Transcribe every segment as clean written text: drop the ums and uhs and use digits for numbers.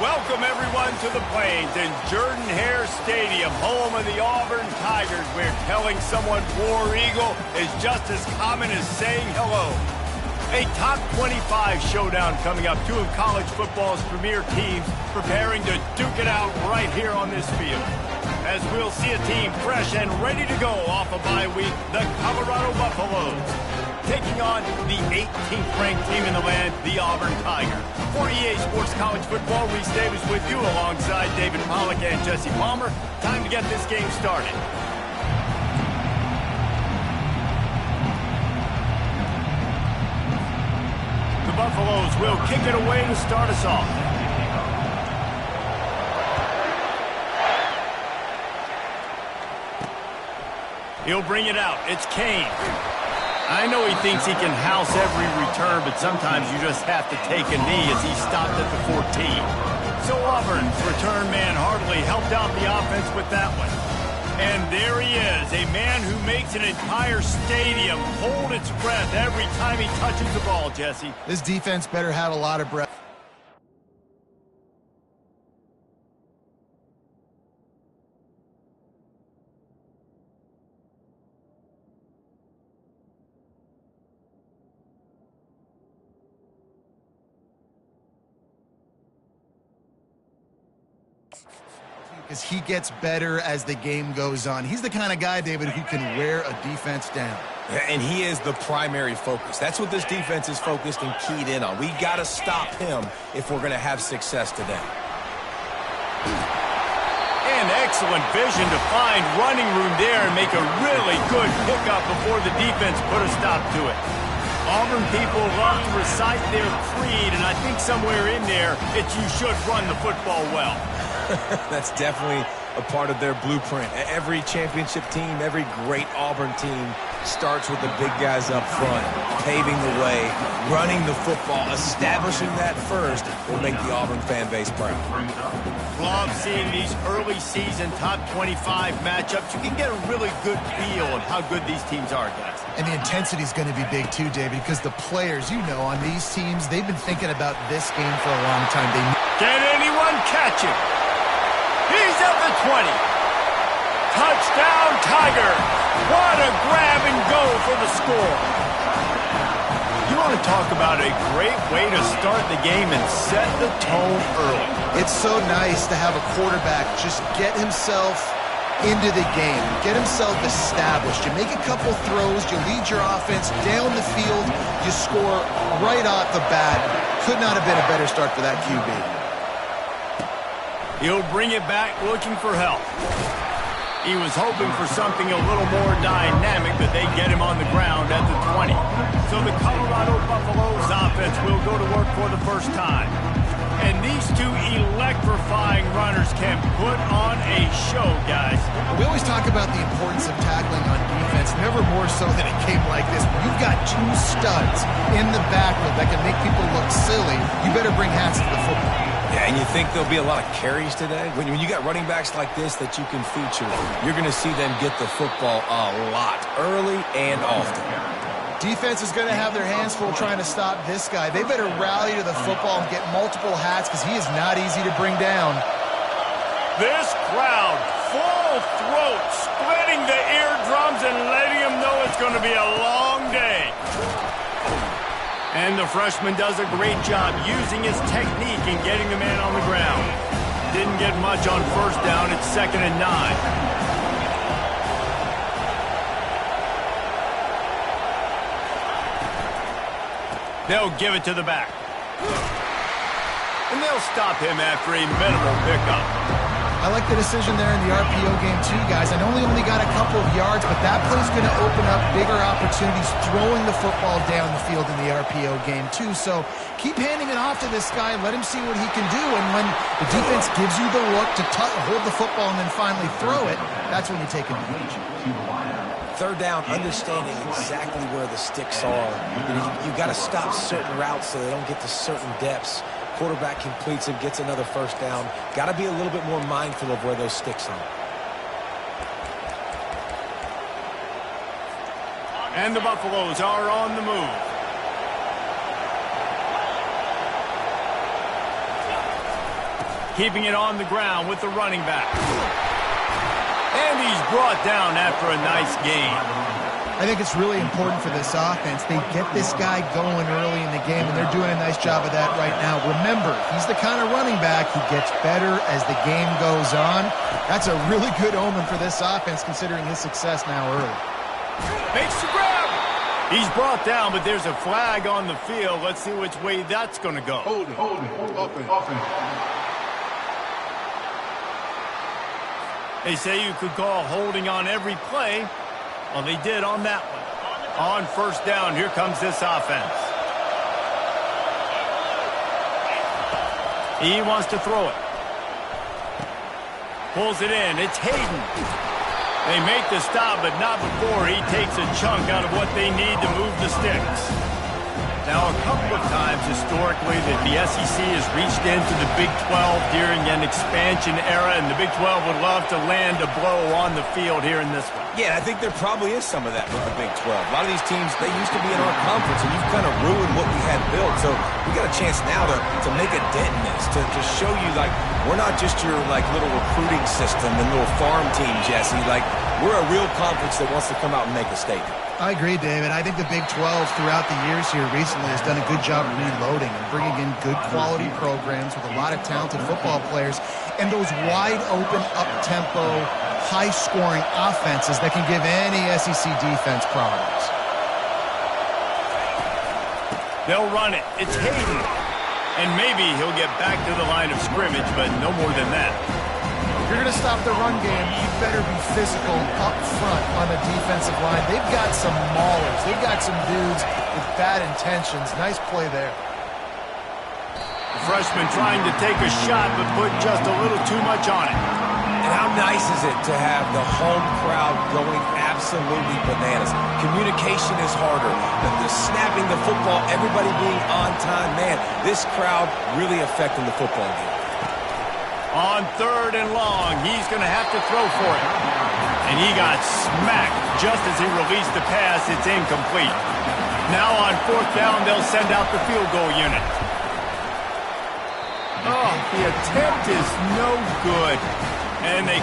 Welcome, everyone, to the Plains in Jordan-Hare Stadium, home of the Auburn Tigers, where telling someone War Eagle is just as common as saying hello. A top 25 showdown coming up. Two of college football's premier teams preparing to duke it out right here on this field. As we'll see a team fresh and ready to go off a bye week, the Colorado Buffaloes, taking on the 18th ranked team in the land, the Auburn Tigers. For EA Sports College Football, Reese Davis with you alongside David Pollack and Jesse Palmer. Time to get this game started. The Buffaloes will kick it away to start us off. He'll bring it out. It's Kane. I know he thinks he can house every return, but sometimes you just have to take a knee as he stopped at the 14. So Auburn's return man hardly helped out the offense with that one. And there he is, a man who makes an entire stadium hold its breath every time he touches the ball, Jesse. This defense better have a lot of breath. Because he gets better as the game goes on. He's the kind of guy, David, who can wear a defense down. And he is the primary focus. That's what this defense is focused and keyed in on. We got to stop him if we're going to have success today. And excellent vision to find running room there and make a really good pickup before the defense put a stop to it. Auburn people love to recite their creed, and I think somewhere in there, it's you should run the football well. That's definitely a part of their blueprint. Every championship team, every great Auburn team starts with the big guys up front, paving the way, running the football, establishing that first will make the Auburn fan base proud. Love seeing these early season top 25 matchups. You can get a really good feel of how good these teams are, guys. And the intensity is going to be big too, David, because the players, you know, on these teams, they've been thinking about this game for a long time. Can anyone catch him? He's at the 20. Touchdown, Tigers. What a grab and go for the score. You want to talk about a great way to start the game and set the tone early. It's so nice to have a quarterback just get himself into the game, get himself established. You make a couple throws, you lead your offense down the field, you score right off the bat. Could not have been a better start for that QB. He'll bring it back looking for help. He was hoping for something a little more dynamic, but they get him on the ground at the 20. So the Colorado Buffaloes offense will go to work for the first time. And these two electrifying runners can put on a show, guys. We always talk about the importance of tackling on defense, never more so than a game like this. When you've got two studs in the backfield that can make people look silly, you better bring hats to the football. Yeah, and you think there'll be a lot of carries today? When you got running backs like this that you can feature, you're going to see them get the football a lot, early and often. Defense is going to have their hands full trying to stop this guy. They better rally to the football and get multiple hats because he is not easy to bring down. This crowd, full throat, splitting the eardrums and letting him know it's going to be a long day. And the freshman does a great job using his technique and getting the man on the ground. Didn't get much on first down. It's 2nd and 9. They'll give it to the back. And they'll stop him after a minimal pickup. I like the decision there in the RPO game too, guys. I know he only got a couple of yards, but that play's going to open up bigger opportunities throwing the football down the field in the RPO game too. So keep handing it off to this guy and let him see what he can do. And when the defense gives you the look to hold the football and then finally throw it, that's when you take advantage. Third down, understanding exactly where the sticks are. You've got to stop certain routes so they don't get to certain depths. Quarterback completes it, gets another first down. Got to be a little bit more mindful of where those sticks are. And the Buffaloes are on the move. keeping it on the ground with the running back. And he's brought down after a nice gain. I think it's really important for this offense. They get this guy going early in the game, and they're doing a nice job of that right now. Remember, he's the kind of running back who gets better as the game goes on. That's a really good omen for this offense, considering his success now early. Makes the grab. He's brought down, but there's a flag on the field. Let's see which way that's going to go. Hold it. Offense. They say you could call holding on every play. Well, they did on that one. On first down, here comes this offense. He wants to throw it. Pulls it in. It's Hayden. They make the stop, but not before he takes a chunk out of what they need to move the sticks. Now, a couple of times historically that the SEC has reached into the Big 12 during an expansion era, and the Big 12 would love to land a blow on the field here in this one. Yeah, I think there probably is some of that with the Big 12. A lot of these teams, they used to be in our conference, and you've kind of ruined what we had built. So we got a chance now to make a dent in this, to show you, like, we're not just your, like, little recruiting system and little farm team, Jesse. Like, we're a real conference that wants to come out and make a statement. I agree, David. I think the Big 12 throughout the years here recently has done a good job reloading and bringing in good quality programs with a lot of talented football players and those wide open, up-tempo, high-scoring offenses that can give any SEC defense problems. They'll run it. It's Hayden. And maybe he'll get back to the line of scrimmage, but no more than that. If you're going to stop the run game, you better be physical up front on the defensive line. They've got some maulers. They've got some dudes with bad intentions. Nice play there. The freshman trying to take a shot, but put just a little too much on it. And how nice is it to have the home crowd going absolutely bananas? Communication is harder. The snapping the football, everybody being on time. Man, this crowd really affecting the football game. On third and long, he's going to have to throw for it. And he got smacked just as he released the pass. It's incomplete. Now on fourth down, they'll send out the field goal unit. Oh, the attempt is no good. And they...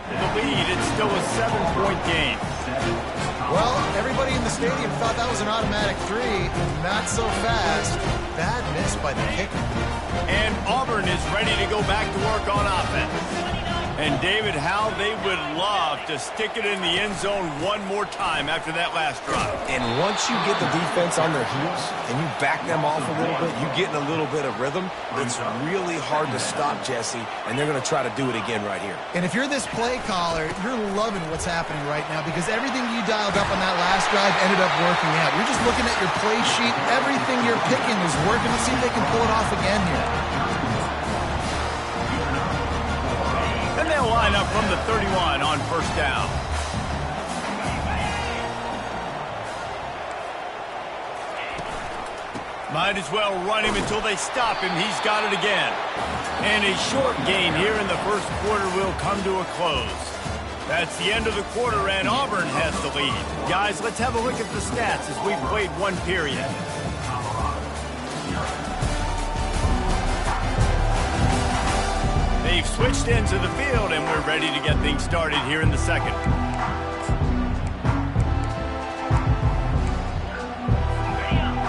The lead, it's still a 7-point game. Well, everybody in the stadium thought that was an automatic 3. Not so fast. Bad miss by the kicker. And Auburn is ready to go back to work on offense. And, David, how they would love to stick it in the end zone one more time after that last drive. And once you get the defense on their heels and you back them off a little bit, you get in a little bit of rhythm, it's really hard to stop, Jesse, and they're going to try to do it again right here. And if you're this play caller, you're loving what's happening right now because everything you dialed up on that last drive ended up working out. You're just looking at your play sheet. Everything you're picking is working. Let's see if they can pull it off again here. And they'll line up from the 31 on first down. Might as well run him until they stop him. He's got it again. And a short game here in the first quarter will come to a close. That's the end of the quarter, and Auburn has the lead. Guys, let's have a look at the stats as we've played one period. They've switched into the field, and we're ready to get things started here in the second.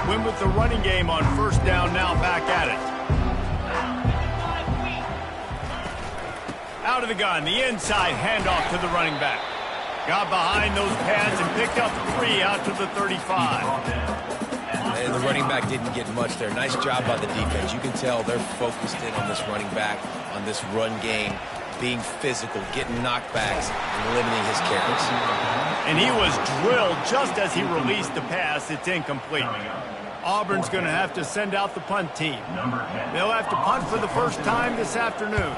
Win with the running game on first down, now back at it. Out of the gun, the inside handoff to the running back. Got behind those pads and picked up 3 out to the 35. And the running back didn't get much there. Nice job by the defense. You can tell they're focused in on this running back, on this run game, being physical, getting knockbacks, and limiting his carries. And he was drilled just as he released the pass. It's incomplete. Auburn's going to have to send out the punt team. They'll have to punt for the first time this afternoon.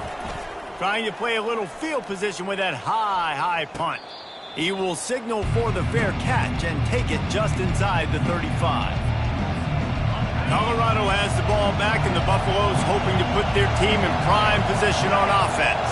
Trying to play a little field position with that high punt. He will signal for the fair catch and take it just inside the 35. Colorado has the ball back, and the Buffaloes hoping to put their team in prime position on offense.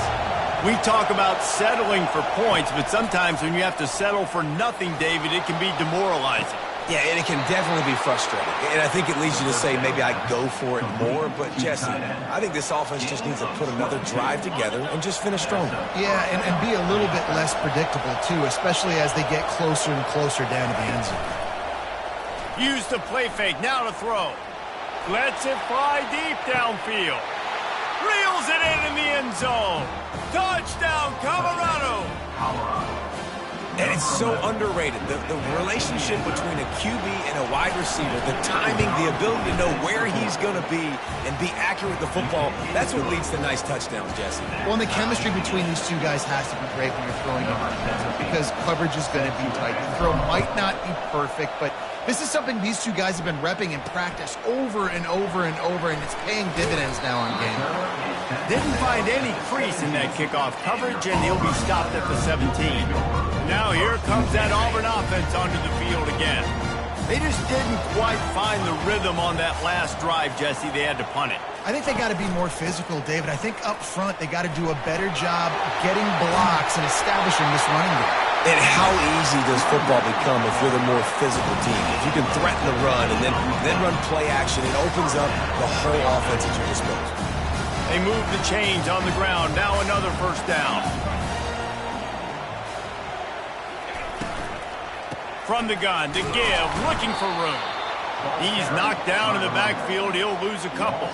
We talk about settling for points, but sometimes when you have to settle for nothing, David, it can be demoralizing. Yeah, and it can definitely be frustrating. And I think it leads you to say maybe I go for it more. But, Jesse, I think this offense just needs to put another drive together and just finish stronger. Yeah, and be a little bit less predictable, too, especially as they get closer and closer down to the end zone. Use the play fake, now to throw. Lets it fly deep downfield. Reels it in the end zone. Touchdown, Colorado. And it's so underrated. The relationship between a QB and a wide receiver, the timing, the ability to know where he's going to be and be accurate with the football, that's what leads to nice touchdowns, Jesse. Well, and the chemistry between these two guys has to be great when you're throwing in defense because coverage is going to be tight. The throw might not be perfect, but this is something these two guys have been repping in practice over and over and over, and it's paying dividends now on game. Didn't find any crease in that kickoff coverage, and he'll be stopped at the 17. Now here comes that Auburn offense onto the field again. They just didn't quite find the rhythm on that last drive, Jesse. They had to punt it. I think they got to be more physical, David. I think up front they got to do a better job getting blocks and establishing this running game. And how easy does football become if you're the more physical team? If you can threaten the run and then run play action, it opens up the whole offense at your disposal. They move the chains on the ground. Now another first down. From the gun, to give, looking for room. He's knocked down in the backfield. He'll lose a couple.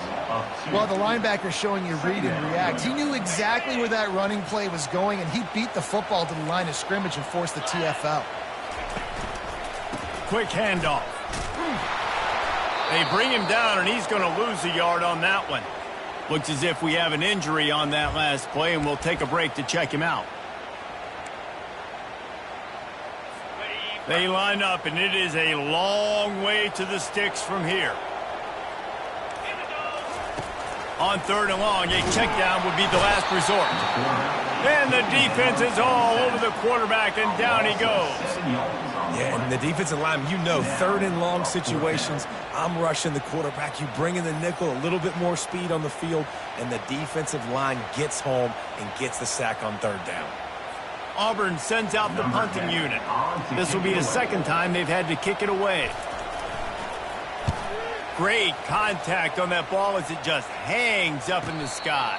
Well, the linebacker's showing you read and react. He knew exactly where that running play was going, and he beat the football to the line of scrimmage and forced the TFL. Quick handoff. They bring him down, and he's going to lose a yard on that one. Looks as if we have an injury on that last play, and we'll take a break to check him out. They line up, and it is a long way to the sticks from here. On third and long, a check down would be the last resort. And the defense is all over the quarterback, and down he goes. Yeah, and the defensive line, you know, third and long situations, I'm rushing the quarterback. You bring in the nickel, a little bit more speed on the field, and the defensive line gets home and gets the sack on third down. Auburn sends out the punting unit. This will be the second time they've had to kick it away. Great contact on that ball as it just hangs up in the sky.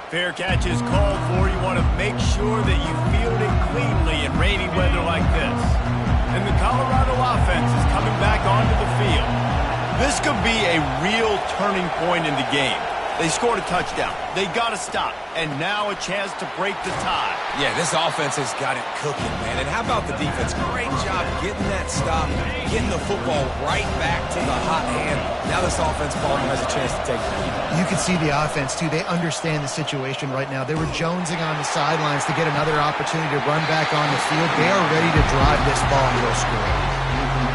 Fair catch is called for. You want to make sure that you field it cleanly in rainy weather like this. And the Colorado offense is coming back onto the field. This could be a real turning point in the game. They scored a touchdown. They got to stop. And now a chance to break the tie. Yeah, this offense has got it cooking, man. And how about the defense? Great job getting that stop, getting the football right back to the hot hand. Now this offense, Palmer, has a chance to take the lead. You can see the offense, too. They understand the situation right now. They were jonesing on the sidelines to get another opportunity to run back on the field. They are ready to drive this ball and go score.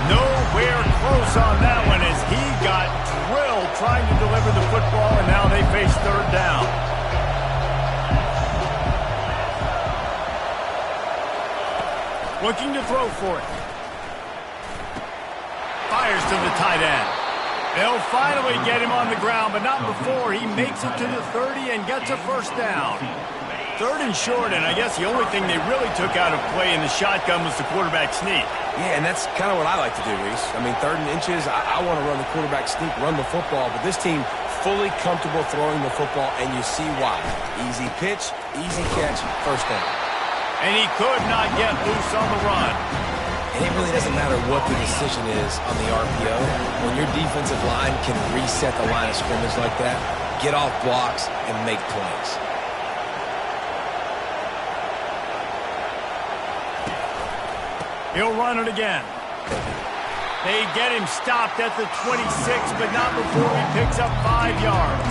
Nowhere close on that one as he got drilled trying to deliver the football, and now they face third down. Looking to throw for it. Fires to the tight end. They'll finally get him on the ground, but not before he makes it to the 30 and gets a first down. Third and short, and I guess the only thing they really took out of play in the shotgun was the quarterback sneak. Yeah, and that's kind of what I like to do, Reese. I mean, 3rd and inches, I want to run the quarterback sneak, run the football, but this team fully comfortable throwing the football, and you see why. Easy pitch, easy catch, first down. And he could not get loose on the run. And it really doesn't matter what the decision is on the RPO. When your defensive line can reset the line of scrimmage like that, get off blocks and make plays. He'll run it again. They get him stopped at the 26, but not before he picks up 5 yards.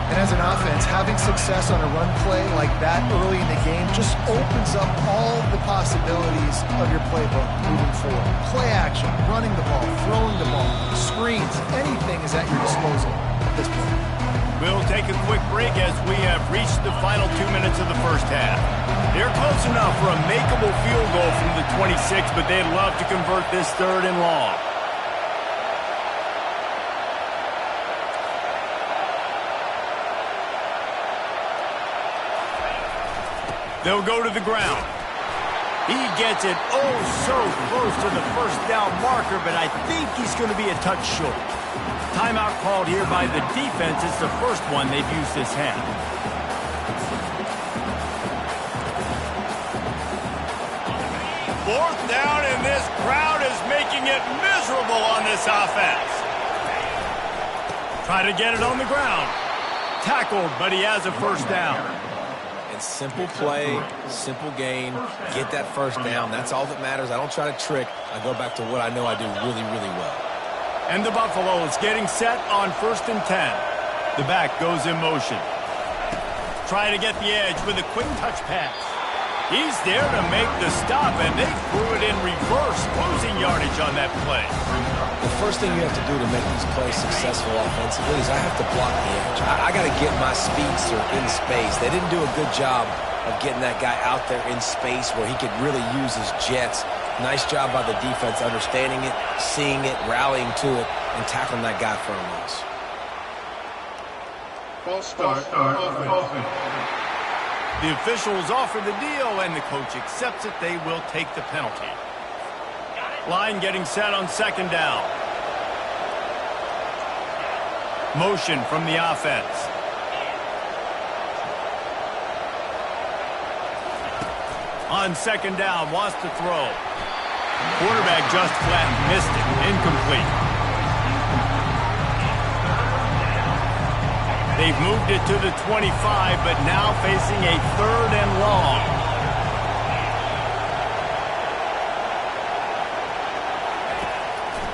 And as an offense, having success on a run play like that early in the game just opens up all the possibilities of your playbook moving forward. Play action, running the ball, throwing the ball, screens, anything is at your disposal at this point. We'll take a quick break as we have reached the final 2 minutes of the first half. They're close enough for a makeable field goal from the 26, but they'd love to convert this 3rd and long. They'll go to the ground. He gets it oh so close to the first down marker, but I think he's going to be a touch short. Timeout called here by the defense. It's the first one they've used this half. Fourth down, and this crowd is making it miserable on this offense. Try to get it on the ground. Tackled, but he has a first down. And simple play, simple gain, get that first down. That's all that matters. I don't try to trick. I go back to what I know I do really, really well. And the Buffaloes getting set on 1st and 10. The back goes in motion. Trying to get the edge with a quick touch pass. He's there to make the stop, and they threw it in reverse, losing yardage on that play. The first thing you have to do to make these plays successful offensively is I have to block the edge. I got to get my speedster in space. They didn't do a good job of getting that guy out there in space where he could really use his jets. Nice job by the defense understanding it, seeing it, rallying to it, and tackling that guy for a loss. False start. Offense. The officials offer the deal, and the coach accepts it. They will take the penalty. Line getting set on 2nd down. Motion from the offense. On 2nd down, wants to throw. Quarterback just flat missed it. Incomplete. They've moved it to the 25, but now facing a 3rd and long.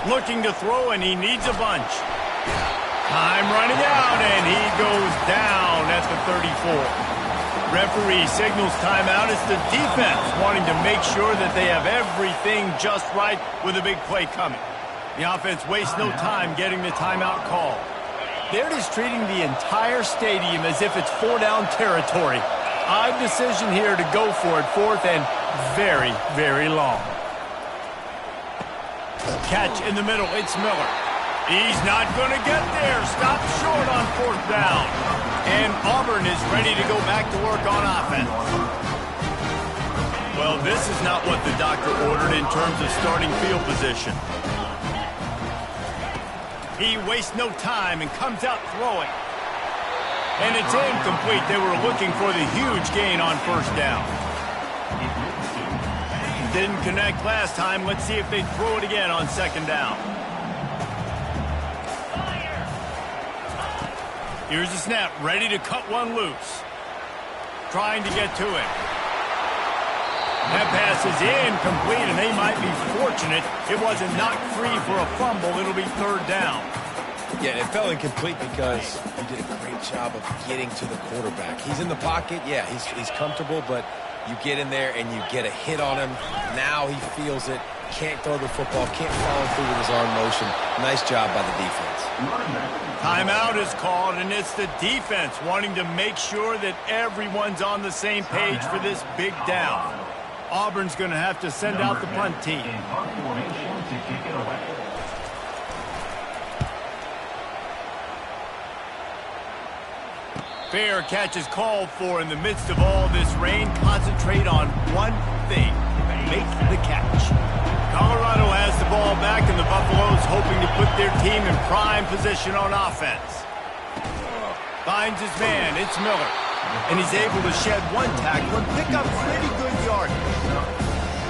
Looking to throw, and he needs a bunch. Time running out, and he goes down at the 34. Referee signals timeout. It's the defense wanting to make sure that they have everything just right with a big play coming. The offense wastes no time getting the timeout call. They're just treating the entire stadium as if it's 4-down territory. Odd decision here to go for it. 4th and very, very long. Catch in the middle. It's Miller. He's not going to get there. Stopped short on 4th down. And Auburn is ready to go back to work on offense. Well, this is not what the doctor ordered in terms of starting field position. He wastes no time and comes out throwing. And it's incomplete. They were looking for the huge gain on 1st down. Didn't connect last time. Let's see if they throw it again on 2nd down. Here's the snap, ready to cut one loose. Trying to get to it. That pass is incomplete, and they might be fortunate it wasn't knocked free for a fumble. It'll be third down. Yeah, it fell incomplete because he did a great job of getting to the quarterback. He's in the pocket. Yeah, he's comfortable, but you get in there and you get a hit on him. Now he feels it. Can't throw the football. Can't follow through with his arm motion. Nice job by the defense. Timeout is called, and it's the defense wanting to make sure that everyone's on the same page for this big down. Auburn's going to have to send out the punt team. Fair catch is called for in the midst of all this rain. Concentrate on one thing. Make the catch. Colorado has the ball back, and the Buffaloes hoping to put their team in prime position on offense. Finds his man. It's Miller. And he's able to shed one tackle and pick up pretty good yardage.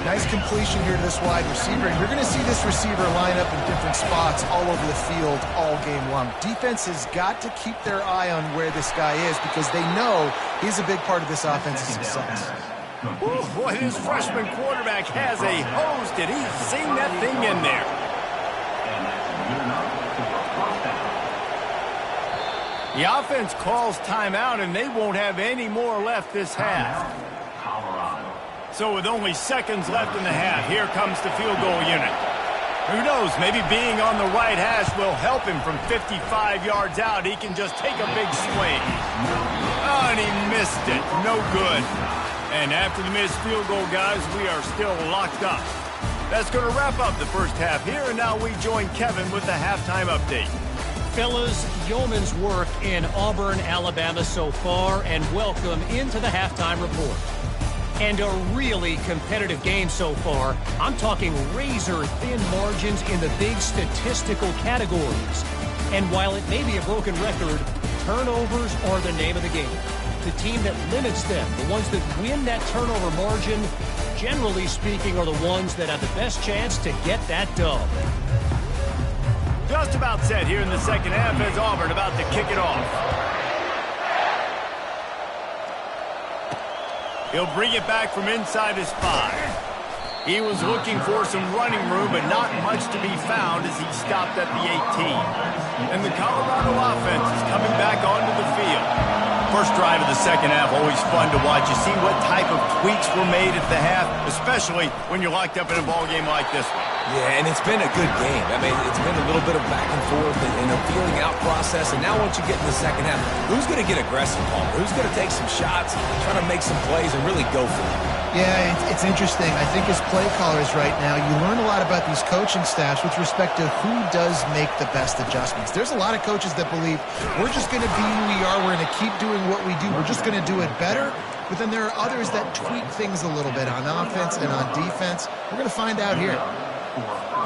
Nice completion here to this wide receiver. And you're going to see this receiver line up in different spots all over the field all game long. Defense has got to keep their eye on where this guy is because they know he's a big part of this offense's success. Ooh, boy, this freshman quarterback has a hose. Did he sing that thing in there? The offense calls timeout, and they won't have any more left this half. So with only seconds left in the half, here comes the field goal unit. Who knows, maybe being on the right hash will help him from 55 yards out. He can just take a big swing. Oh, and he missed it. No good. And after the missed field goal, guys, we are still locked up. That's going to wrap up the first half here, and now we join Kevin with the halftime update. Fellas, yeoman's work in Auburn, Alabama so far, and welcome into the halftime report. And a really competitive game so far. I'm talking razor-thin margins in the big statistical categories. And while it may be a broken record, turnovers are the name of the game. The team that limits them, the ones that win that turnover margin, generally speaking, are the ones that have the best chance to get that dub. Just about set here in the second half as Auburn about to kick it off. He'll bring it back from inside his 5. He was looking for some running room, but not much to be found as he stopped at the 18. And the Colorado offense is coming back onto the field. First drive of the second half, always fun to watch. You see what type of tweaks were made at the half, especially when you're locked up in a ball game like this one. Yeah, and it's been a good game. I mean, it's been a little bit of back and forth and a feeling out process. And now once you get in the second half, who's going to get aggressive, Palmer? Who's going to take some shots, try to make some plays, and really go for it? Yeah, it's interesting. I think as play callers right now, you learn a lot about these coaching staffs with respect to who does make the best adjustments. There's a lot of coaches that believe we're just going to be who we are. We're going to keep doing what we do. We're just going to do it better. But then there are others that tweak things a little bit on offense and on defense. We're going to find out here.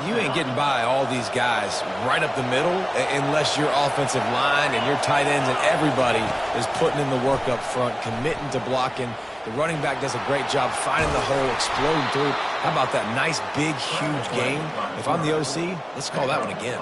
You ain't getting by all these guys right up the middle unless your offensive line and your tight ends and everybody is putting in the work up front, committing to blocking. The running back does a great job finding the hole, exploding through. How about that nice, big, huge game? If I'm the OC, let's call that one again.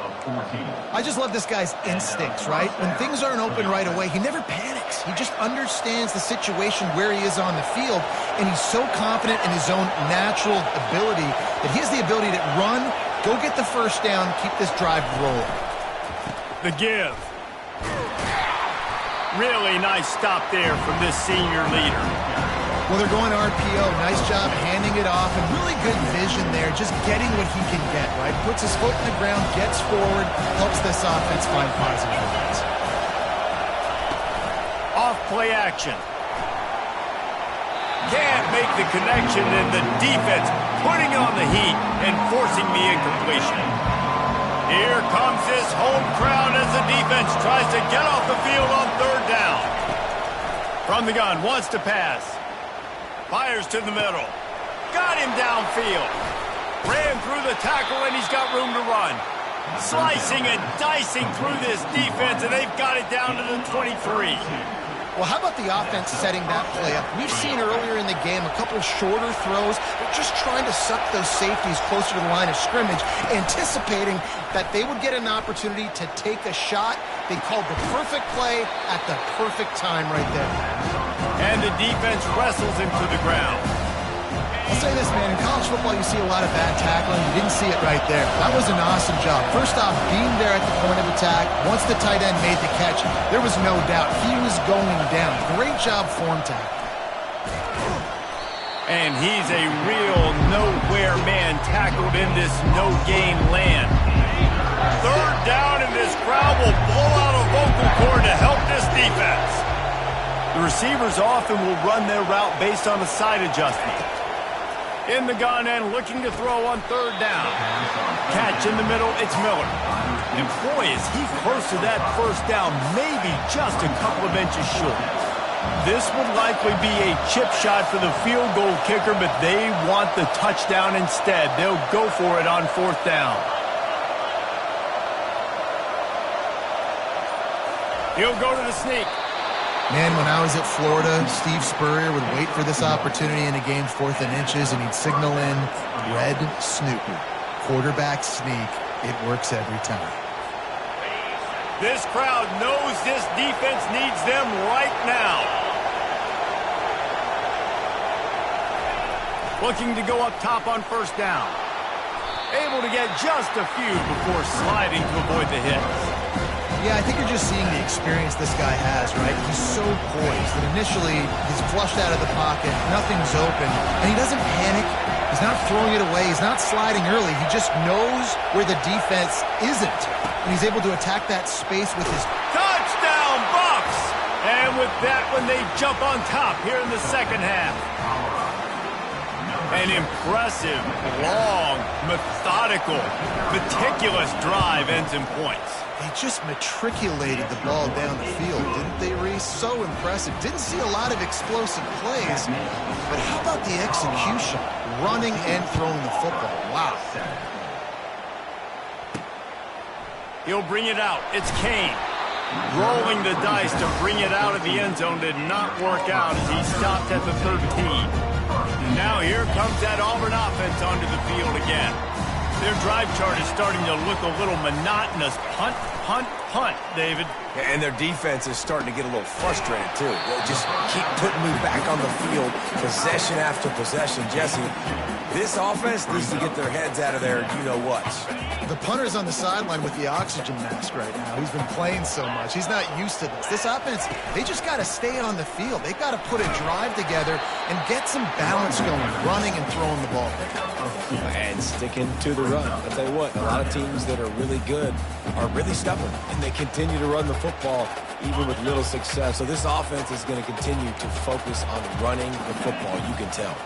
I just love this guy's instincts, right? When things aren't open right away, he never panics. He just understands the situation where he is on the field, and he's so confident in his own natural ability that he has the ability to run, go get the first down, keep this drive rolling. The give. Really nice stop there from this senior leader. Well, they're going RPO. Nice job handing it off, and really good vision there, just getting what he can get, right? Puts his foot in the ground, gets forward, helps this offense find positive results. Off play action. Can't make the connection, and the defense putting on the heat and forcing the incompletion. Here comes this home crowd as the defense tries to get off the field on third down. From the gun, wants to pass. Fires to the middle. Got him downfield. Ran through the tackle, and he's got room to run. Slicing and dicing through this defense, and they've got it down to the 23. Well, how about the offense setting that play up? We've seen earlier in the game a couple shorter throws. They're just trying to suck those safeties closer to the line of scrimmage, anticipating that they would get an opportunity to take a shot. They called the perfect play at the perfect time right there. And the defense wrestles him to the ground. I'll say this, man, in college football you see a lot of bad tackling. You didn't see it right there. That was an awesome job. First off, being there at the point of attack, once the tight end made the catch, there was no doubt he was going down. Great job form tackle. And he's a real nowhere man tackled in this no-gain land. Third down, and this crowd will blow out a vocal cord to help this defense. The receivers often will run their route based on a side adjustment. In the gun and looking to throw on third down. Catch in the middle, it's Miller. And boy, is he close to that first down, maybe just a couple of inches short. This would likely be a chip shot for the field goal kicker, but they want the touchdown instead. They'll go for it on fourth down. He'll go to the sneak. Man, when I was at Florida, Steve Spurrier would wait for this opportunity in a game 4th and inches, and he'd signal in red snoop. Quarterback sneak. It works every time. This crowd knows this defense needs them right now. Looking to go up top on first down. Able to get just a few before sliding to avoid the hits. Yeah, I think you're just seeing the experience this guy has, right? He's so poised that initially he's flushed out of the pocket, nothing's open, and he doesn't panic. He's not throwing it away. He's not sliding early. He just knows where the defense isn't, and he's able to attack that space with his... Touchdown, Bucks! And with that one, they jump on top here in the second half. An impressive, long, methodical, meticulous drive ends in points. They just matriculated the ball down the field, didn't they, Reese? So impressive. Didn't see a lot of explosive plays, but how about the execution? Running and throwing the football. Wow. He'll bring it out. It's Kane. Rolling the dice to bring it out of the end zone did not work out as he stopped at the 13. Now here comes that Auburn offense onto the field again. Their drive chart is starting to look a little monotonous. Punt, punt, punt, David. And their defense is starting to get a little frustrated, too. They just keep putting me back on the field, possession after possession. Jesse, this offense needs to get their heads out of their you-know-whats. The punter's on the sideline with the oxygen mask right now. He's been playing so much. He's not used to this. This offense, they just got to stay on the field. They got to put a drive together and get some balance going, running and throwing the ball. And sticking to the run. I'll tell you what, a lot of teams that are really good are really stubborn, and they continue to run the football even with little success. So this offense is going to continue to focus on running the football, you can tell.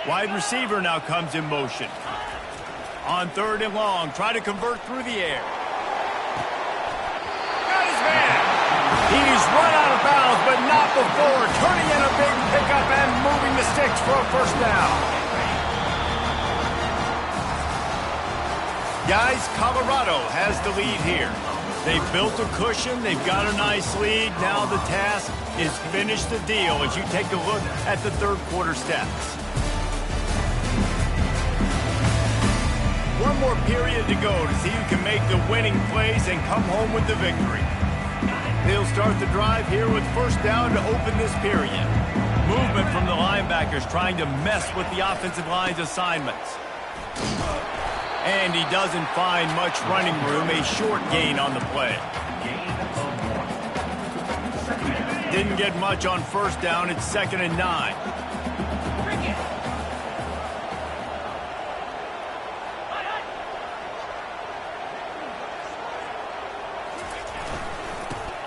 Wide receiver now comes in motion. On third and long, try to convert through the air. Got his man. He's run out of bounds, but not before turning in a big pickup and moving the sticks for a first down. Guys, Colorado has the lead here. They've built a cushion. They've got a nice lead. Now the task is finish the deal as you take a look at the third quarter stats. One more period to go to see who can make the winning plays and come home with the victory. They'll start the drive here with first down to open this period. Movement from the linebackers trying to mess with the offensive line's assignments. And he doesn't find much running room, a short gain on the play. Didn't get much on first down, it's 2nd and 9.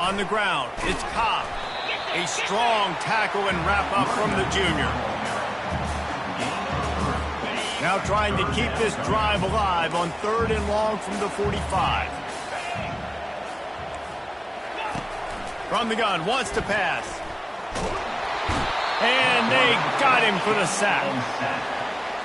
On the ground, it's Cobb. A strong tackle and wrap up from the junior. Now trying to keep this drive alive on third and long from the 45. From the gun, wants to pass. And they got him for the sack.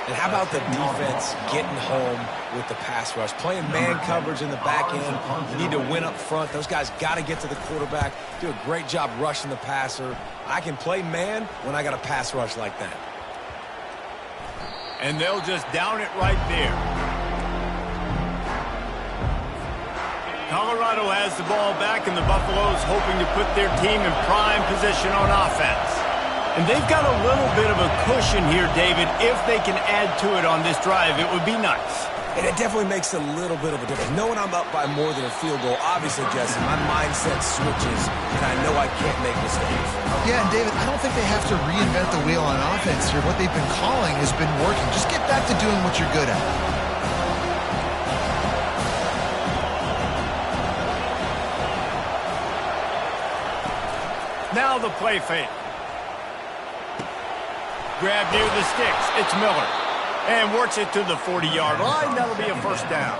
And how about the defense getting home with the pass rush? Playing man coverage in the back end. You need to win up front. Those guys got to get to the quarterback. Do a great job rushing the passer. I can play man when I got a pass rush like that. And they'll just down it right there. Colorado has the ball back, and the Buffaloes hoping to put their team in prime position on offense. And they've got a little bit of a cushion here, David. If they can add to it on this drive, it would be nice. And it definitely makes a little bit of a difference. Knowing I'm up by more than a field goal, obviously, Jesse, my mindset switches, and I know I can't make mistakes. Yeah, and David, I don't think they have to reinvent the wheel on offense here. What they've been calling has been working. Just get back to doing what you're good at. Now the play fake. Grab near the sticks. It's Miller. And works it to the 40-yard line. That'll be a first down.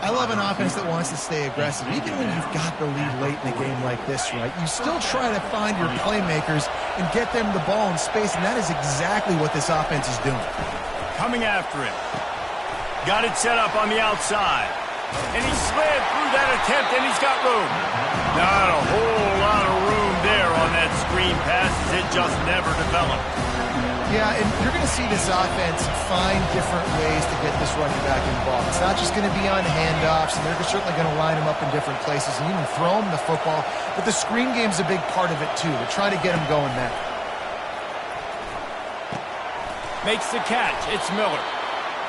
I love an offense that wants to stay aggressive. Even when you've got the lead late in a game like this, right, you still try to find your playmakers and get them the ball in space, and that is exactly what this offense is doing. Coming after it. Got it set up on the outside. And he slid through that attempt, and he's got room. Not a whole lot of room there on that screen pass, as it just never developed. Yeah, and you're going to see this offense find different ways to get this running back involved. It's not just going to be on handoffs, and they're certainly going to line him up in different places and even throw him the football. But the screen game's a big part of it, too. They're trying to get him going there. Makes the catch. It's Miller.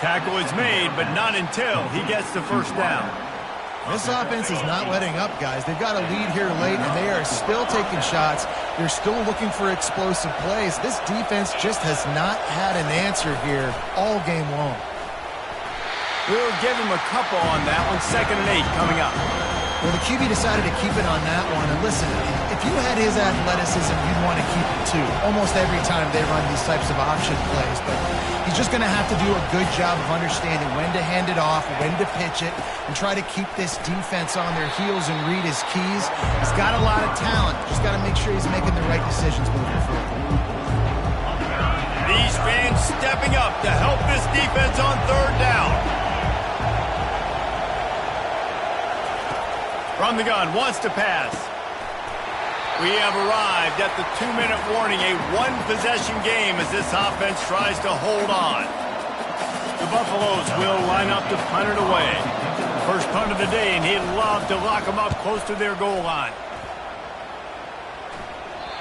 Tackle is made, but not until he gets the first down. This offense is not letting up, guys. They've got a lead here late, and they are still taking shots. They're still looking for explosive plays. This defense just has not had an answer here all game long. We'll give him a couple on that one. 2nd and 8 coming up. Well, the QB decided to keep it on that one. And listen, if you had his athleticism, you'd want to keep it too. Almost every time they run these types of option plays. But he's just going to have to do a good job of understanding when to hand it off, when to pitch it, and try to keep this defense on their heels and read his keys. He's got a lot of talent. Just got to make sure he's making the right decisions moving forward. These fans stepping up to help this defense on 3rd down. From the gun, wants to pass. We have arrived at the 2-minute warning, a one-possession game as this offense tries to hold on. The Buffaloes will line up to punt it away. First punt of the day, and he'd love to lock them up close to their goal line.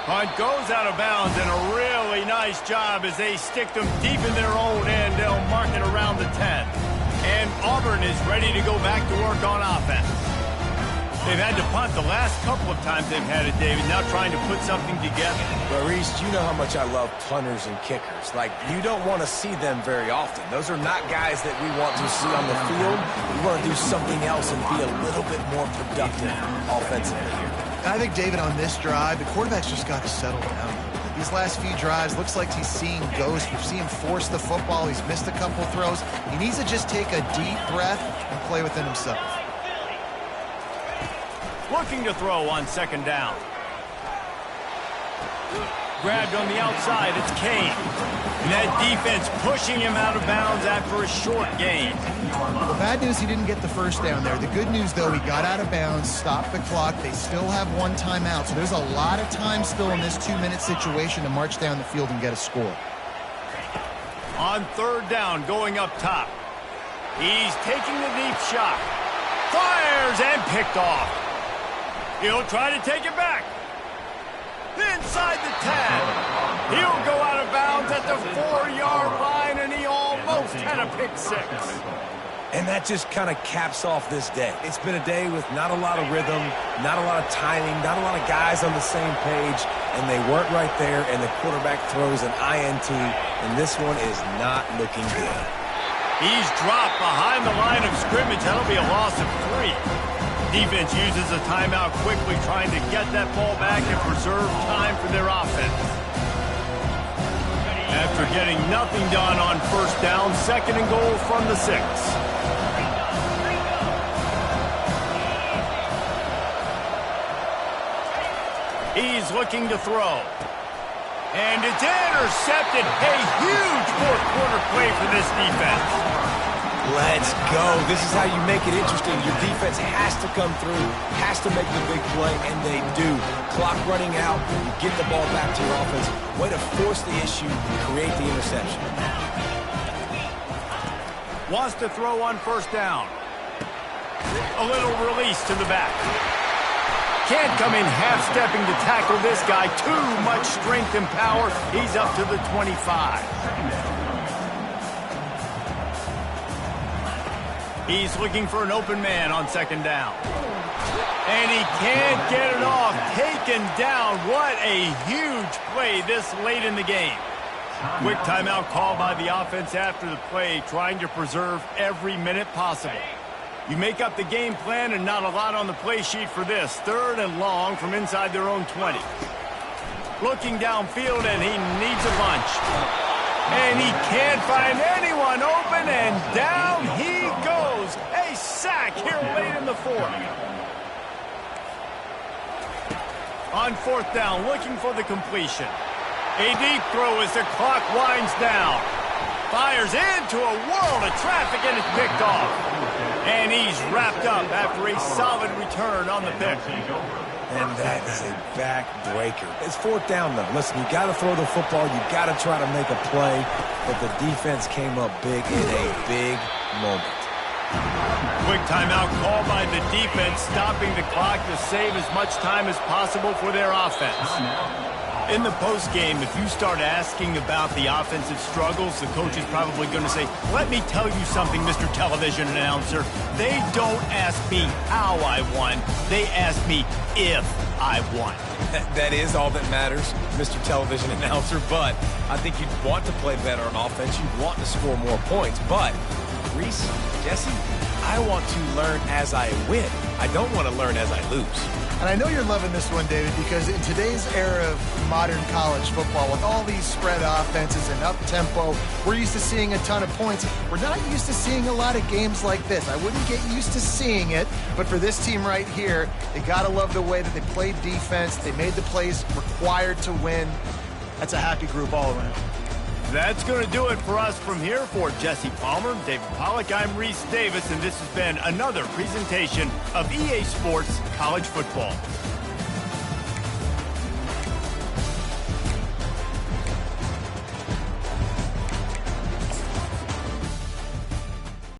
Punt goes out of bounds, and a really nice job as they stick them deep in their own end. They'll mark it around the 10. And Auburn is ready to go back to work on offense. They've had to punt the last couple of times they've had it, David, now trying to put something together. But, Reese, you know how much I love punters and kickers. Like, you don't want to see them very often. Those are not guys that we want to see on the field. We want to do something else and be a little bit more productive offensively here. I think, David, on this drive, the quarterback's just got to settle down. These last few drives, looks like he's seeing ghosts. We've seen him force the football. He's missed a couple throws. He needs to just take a deep breath and play within himself. Looking to throw on 2nd down. Grabbed on the outside, it's Kane. And that defense pushing him out of bounds after a short gain. The bad news, he didn't get the first down there. The good news, though, he got out of bounds, stopped the clock. They still have one timeout, so there's a lot of time still in this 2-minute situation to march down the field and get a score. On 3rd down, going up top. He's taking the deep shot. Fires and picked off. He'll try to take it back. Inside the 10. He'll go out of bounds at the 4-yard line, and he almost had a pick 6. And that just kind of caps off this day. It's been a day with not a lot of rhythm, not a lot of timing, not a lot of guys on the same page, and they weren't right there, and the quarterback throws an INT, and this one is not looking good. He's dropped behind the line of scrimmage. That'll be a loss of 3. Defense uses a timeout quickly, trying to get that ball back and preserve time for their offense. After getting nothing done on 1st down, 2nd and goal from the 6. He's looking to throw. And it's intercepted. A huge fourth quarter play for this defense. Let's go. This is how you make it interesting. Your defense has to come through, has to make the big play, and they do. Clock running out, you get the ball back to your offense. Way to force the issue, create the interception. Wants to throw on first down. A little release to the back. Can't come in half-stepping to tackle this guy. Too much strength and power. He's up to the 25. He's looking for an open man on second down. And he can't get it off. Taken down. What a huge play this late in the game. Quick timeout call by the offense after the play, trying to preserve every minute possible. You make up the game plan and not a lot on the play sheet for this. 3rd and long from inside their own 20. Looking downfield, and he needs a bunch. And he can't find anyone open, and down he goes. A sack here late in the 4th. On 4th down, looking for the completion. A deep throw as the clock winds down. Fires into a world of traffic, and it's picked off. And he's wrapped up after a solid return on the pick. And that is a backbreaker. It's 4th down, though. Listen, you got to throw the football. You got to try to make a play. But the defense came up big in a big moment. Quick timeout call by the defense, stopping the clock to save as much time as possible for their offense. In the postgame, if you start asking about the offensive struggles, the coach is probably going to say, let me tell you something, Mr. Television Announcer. They don't ask me how I won. They ask me if I won. That is all that matters, Mr. Television Announcer, but I think you'd want to play better on offense. You'd want to score more points, but Reese, Jesse, I want to learn as I win. I don't want to learn as I lose. And I know you're loving this one, David, because in today's era of modern college football, with all these spread offenses and up-tempo, we're used to seeing a ton of points. We're not used to seeing a lot of games like this. I wouldn't get used to seeing it, but for this team right here, they got to love the way that they played defense. They made the plays required to win. That's a happy group all around. That's going to do it for us from here. For Jesse Palmer, David Pollack, I'm Reese Davis, and this has been another presentation of EA Sports College Football.